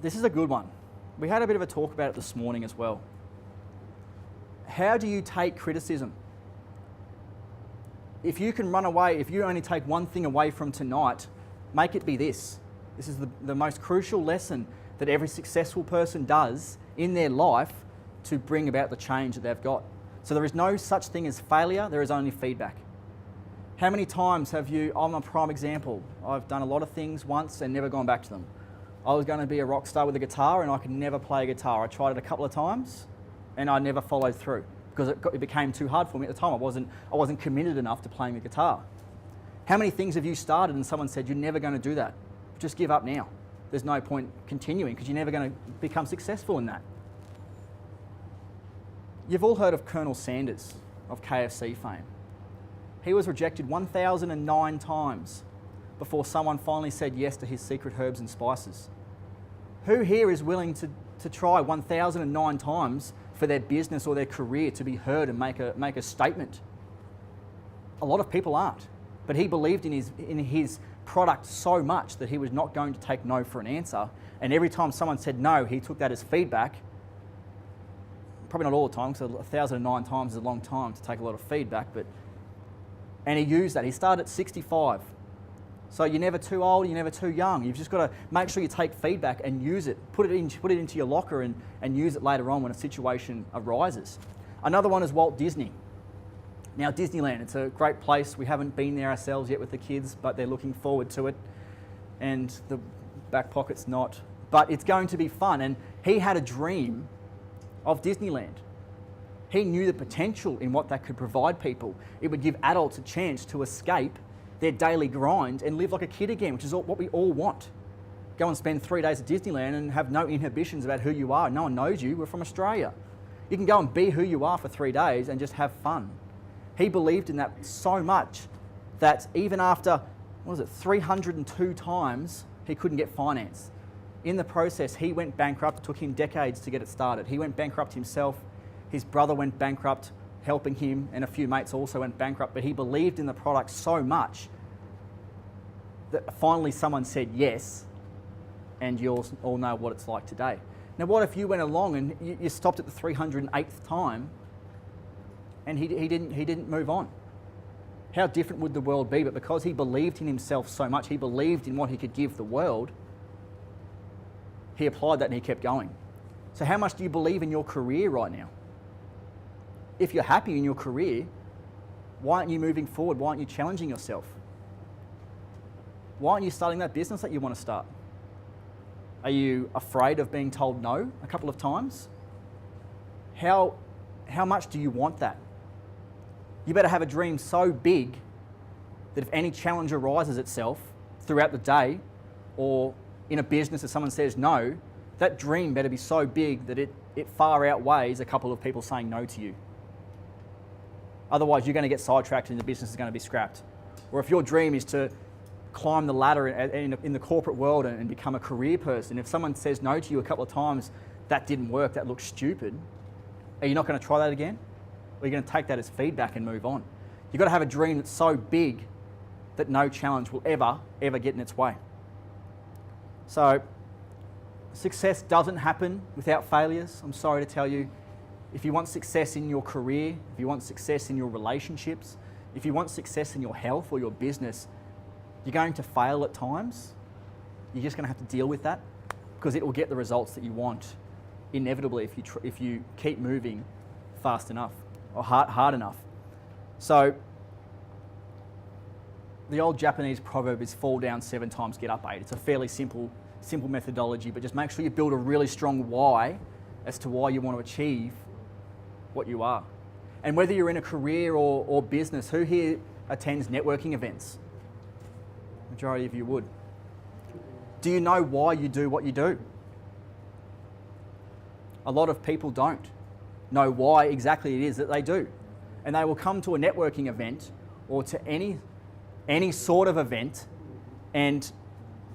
This is a good one. We had a bit of a talk about it this morning as well. How do you take criticism? If you can run away, if you only take one thing away from tonight, make it be this. This is the most crucial lesson that every successful person does in their life to bring about the change that they've got. So there is no such thing as failure, there is only feedback. How many times have you, I'm a prime example, I've done a lot of things once and never gone back to them. I was going to be a rock star with a guitar and I could never play a guitar. I tried it a couple of times and I never followed through because it became too hard for me at the time. I wasn't committed enough to playing the guitar. How many things have you started and someone said, you're never going to do that? Just give up now. There's no point continuing because you're never going to become successful in that. You've all heard of Colonel Sanders of KFC fame. He was rejected 1,009 times before someone finally said yes to his secret herbs and spices. Who here is willing to try 1,009 times for their business or their career to be heard and make a statement? A lot of people aren't. But he believed in his product so much that he was not going to take no for an answer. And every time someone said no, he took that as feedback. Probably not all the time, because 1,009 times is a long time to take a lot of feedback. And he used that. He started at 65. So you're never too old, you're never too young. You've just got to make sure you take feedback and use it. Put it into your locker and use it later on when a situation arises. Another one is Walt Disney. Now, Disneyland, it's a great place. We haven't been there ourselves yet with the kids, but they're looking forward to it. And the back pocket's not. But it's going to be fun. And he had a dream of Disneyland. He knew the potential in what that could provide people. It would give adults a chance to escape their daily grind and live like a kid again, which is what we all want. Go and spend 3 days at Disneyland and have no inhibitions about who you are. No one knows you. We're from Australia. You can go and be who you are for 3 days and just have fun. He believed in that so much that even after, 302 times, he couldn't get finance. In the process, he went bankrupt. It took him decades to get it started. He went bankrupt himself. His brother went bankrupt, helping him, and a few mates also went bankrupt. But he believed in the product so much that finally someone said yes, and you all know what it's like today. Now, what if you went along and you stopped at the 308th time and he didn't move on? How different would the world be? But because he believed in himself so much, he believed in what he could give the world, he applied that and he kept going. So how much do you believe in your career right now? If you're happy in your career, why aren't you moving forward? Why aren't you challenging yourself? Why aren't you starting that business that you want to start? Are you afraid of being told no a couple of times? How much do you want that? You better have a dream so big that if any challenge arises itself throughout the day or in a business if someone says no, that dream better be so big that it far outweighs a couple of people saying no to you. Otherwise, you're going to get sidetracked and the business is going to be scrapped. Or if your dream is to climb the ladder in the corporate world and become a career person, if someone says no to you a couple of times, that didn't work, that looks stupid, are you not going to try that again? Or are you going to take that as feedback and move on? You've got to have a dream that's so big that no challenge will ever get in its way. So, success doesn't happen without failures. I'm sorry to tell you. If you want success in your career, if you want success in your relationships, if you want success in your health or your business, you're going to fail at times. You're just going to have to deal with that because it will get the results that you want inevitably if you keep moving fast enough or hard enough. So the old Japanese proverb is fall down 7 times, get up 8. It's a fairly simple methodology, but just make sure you build a really strong why as to why you want to achieve what you are. And whether you're in a career or business, who here attends networking events? Majority of you would. Do you know why you do what you do? A lot of people don't know why exactly it is that they do. And they will come to a networking event or to any sort of event and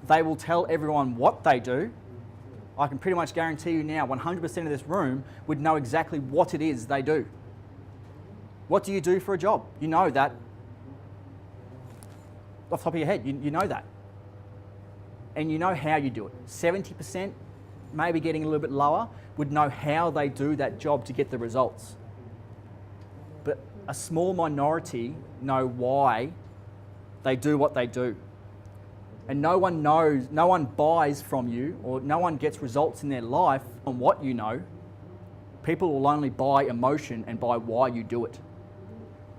they will tell everyone what they do. I can pretty much guarantee you now 100% of this room would know exactly what it is they do. What do you do for a job? You know that off the top of your head, you know that. And you know how you do it. 70%, maybe getting a little bit lower would know how they do that job to get the results. But a small minority know why they do what they do. And no one knows, no one buys from you, or no one gets results in their life on what you know. People will only buy emotion and buy why you do it.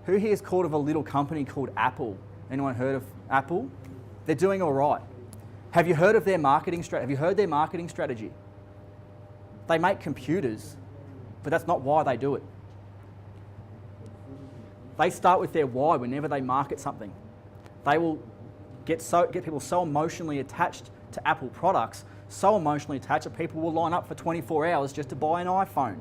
Who here is called of a little company called Apple? Anyone heard of Apple? They're doing all right. Have you heard of their marketing strategy? Have you heard their marketing strategy? They make computers, but that's not why they do it. They start with their why whenever they market something. They will get people so emotionally attached to Apple products, so emotionally attached that people will line up for 24 hours just to buy an iPhone.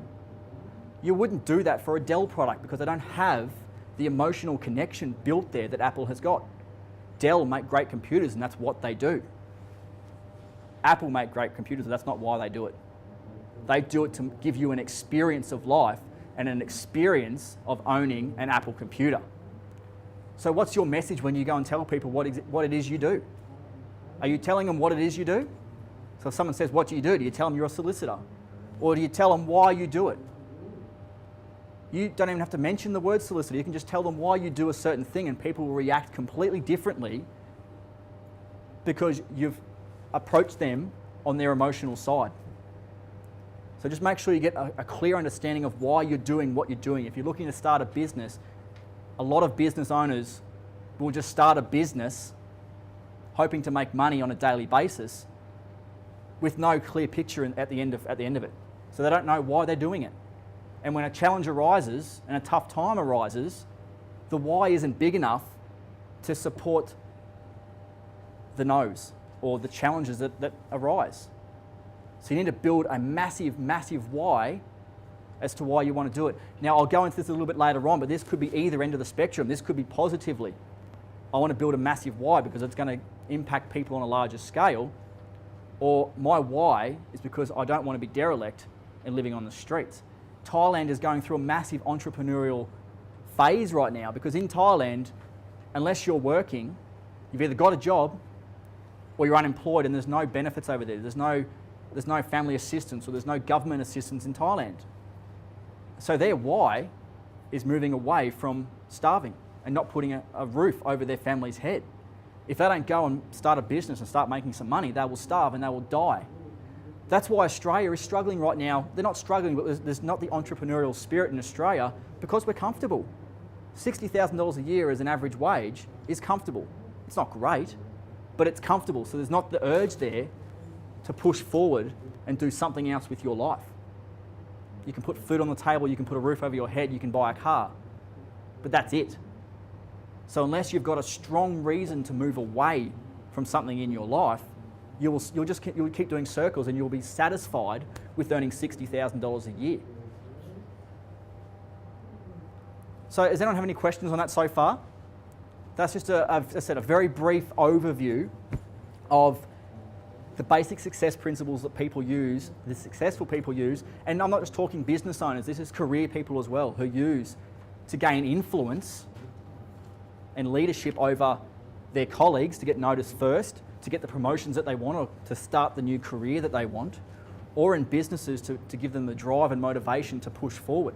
You wouldn't do that for a Dell product because they don't have the emotional connection built there that Apple has got. Dell make great computers and that's what they do. Apple make great computers and that's not why they do it. They do it to give you an experience of life and an experience of owning an Apple computer. So what's your message when you go and tell people what it is you do? Are you telling them what it is you do? So if someone says, what do? Do you tell them you're a solicitor? Or do you tell them why you do it? You don't even have to mention the word solicitor. You can just tell them why you do a certain thing and people will react completely differently because you've approached them on their emotional side. So just make sure you get a clear understanding of why you're doing what you're doing. If you're looking to start a business, a lot of business owners will just start a business hoping to make money on a daily basis with no clear picture at the end of it. So they don't know why they're doing it. And when a challenge arises and a tough time arises, the why isn't big enough to support the no's or the challenges that arise. So you need to build a massive, massive why as to why you want to do it. Now, I'll go into this a little bit later on, but this could be either end of the spectrum. This could be positively. I want to build a massive why because it's going to impact people on a larger scale. Or my why is because I don't want to be derelict and living on the streets. Thailand is going through a massive entrepreneurial phase right now because in Thailand, unless you're working, you've either got a job or you're unemployed and there's no benefits over there. There's no family assistance or there's no government assistance in Thailand. So their why is moving away from starving and not putting a roof over their family's head. If they don't go and start a business and start making some money, they will starve and they will die. That's why Australia is struggling right now. They're not struggling, but there's not the entrepreneurial spirit in Australia because we're comfortable. $60,000 a year as an average wage is comfortable. It's not great, but it's comfortable. So there's not the urge there to push forward and do something else with your life. You can put food on the table, you can put a roof over your head, you can buy a car, but that's it. So unless you've got a strong reason to move away from something in your life, you'll keep doing circles and you'll be satisfied with earning $60,000 a year. So does anyone have any questions on that so far? That's just a very brief overview of the basic success principles that people use, the successful people use, and I'm not just talking business owners, this is career people as well, who use to gain influence and leadership over their colleagues to get noticed first, to get the promotions that they want, or to start the new career that they want, or in businesses to give them the drive and motivation to push forward.